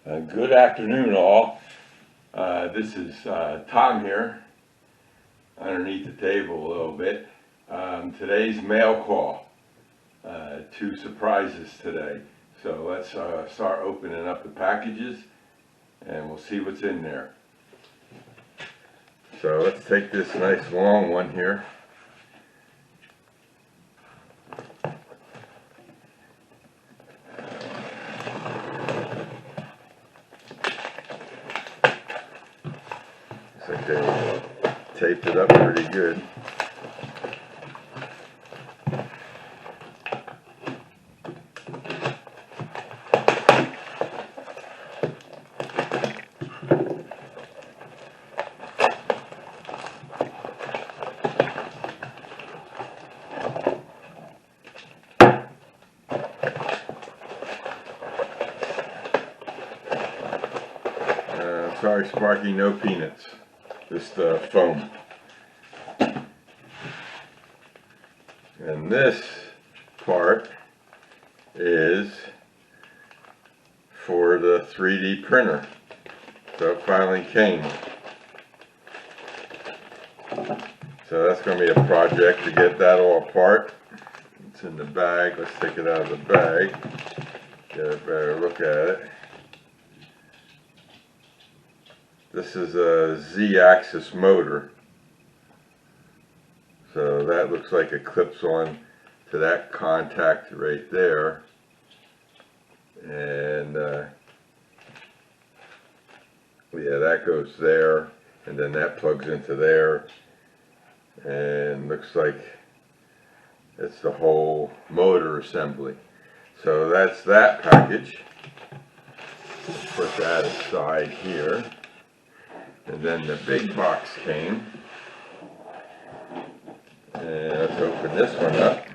Good afternoon, all. This is Tom here, underneath the table a little bit. Today's mail call. Two surprises today. So let's start opening up the packages and we'll see what's in there. So let's take this nice long one here. Looks like they taped it up pretty good. Sorry, Sparky, no peanuts. Just foam. And this part is for the 3D printer. So it finally came. So that's going to be a project to get that all apart. It's in the bag. Let's take it out of the bag. Get a better look at it. This is a Z-axis motor. So that looks like it clips on to that contact right there. And yeah, that goes there. And then that plugs into there. And looks like it's the whole motor assembly. So that's that package. Let's put that aside here. And then the big box came. And let's open this one up.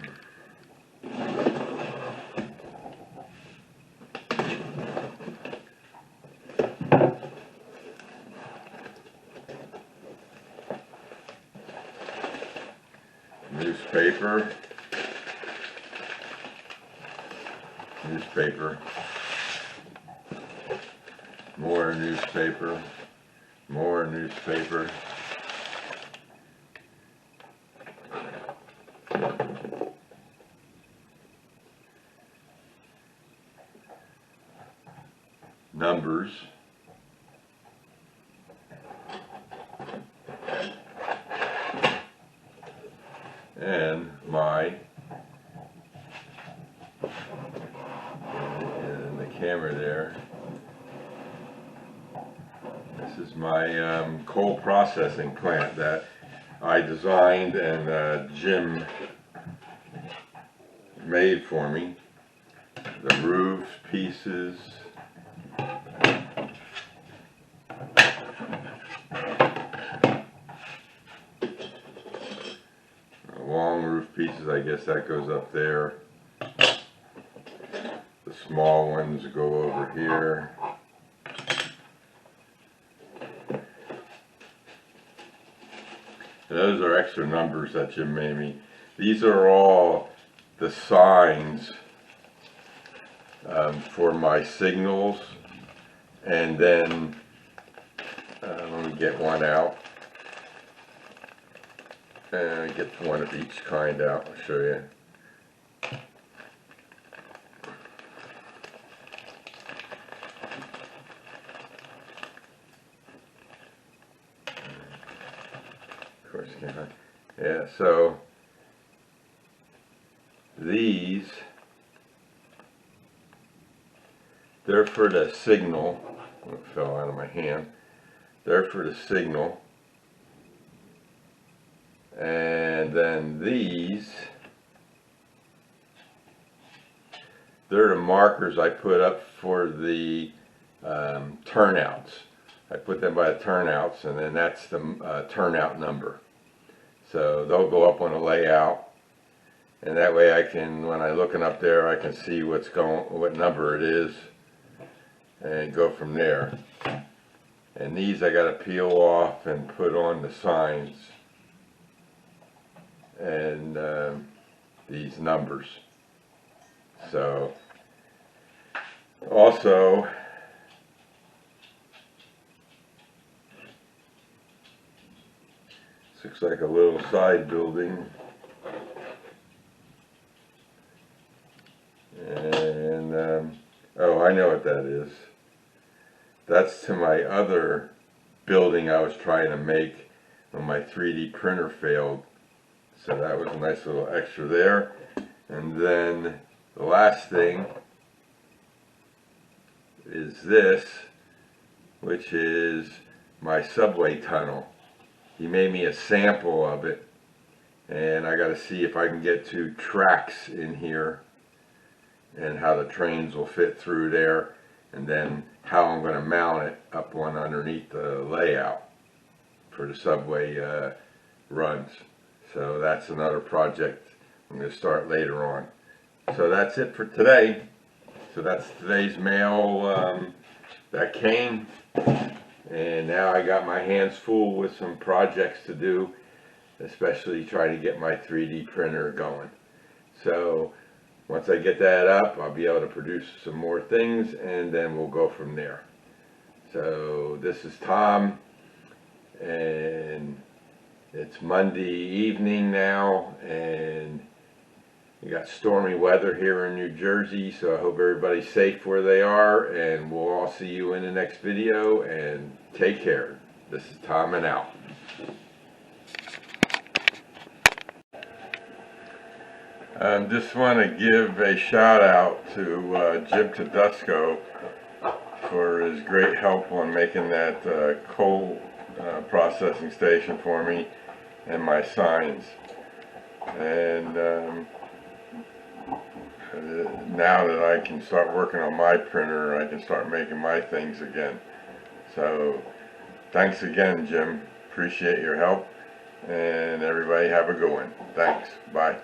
Newspaper. Newspaper. More newspaper. More newspaper. Numbers. And my and the camera there. This is my coal processing plant that I designed and Jim made for me. The roof pieces. The long roof pieces, I guess that goes up there. The small ones go over here. Those are extra numbers that Jim made me. These are all the signs for my signals. And then, let me get one out. And get one of each kind out. I'll show you. Of course, yeah, so these, they're for the signal. It fell out of my hand. They're for the signal. And then these, they're the markers I put up for the turnouts. I put them by the turnouts, and then that's the turnout number. So they'll go up on a layout, and that way I can, when I'm looking up there, I can see what number it is, and go from there. And these I got to peel off and put on the signs, and these numbers. So also Looks like a little side building. And, oh, I know what that is. That's to my other building I was trying to make when my 3D printer failed. So that was a nice little extra there. And then the last thing is this, which is my subway tunnel. He made me a sample of it, and I got to see if I can get 2 tracks in here and how the trains will fit through there, and then how I'm going to mount it up one underneath the layout for the subway runs. So that's another project I'm going to start later on. So that's it for today. So that's today's mail that came, and now I got my hands full with some projects to do, especially trying to get my 3D printer going. So once I get that up, I'll be able to produce some more things, and then we'll go from there. So this is Tom, and it's Monday evening now, and we got stormy weather here in New Jersey, so I hope everybody's safe where they are, and we'll all see you in the next video, and take care. This is Tom and out. Just want to give a shout out to Jim Tedusco for his great help on making that coal processing station for me and my signs. And now that I can start working on my printer, I can start making my things again. So thanks again, Jim. Appreciate your help, and everybody have a good one. Thanks. Bye.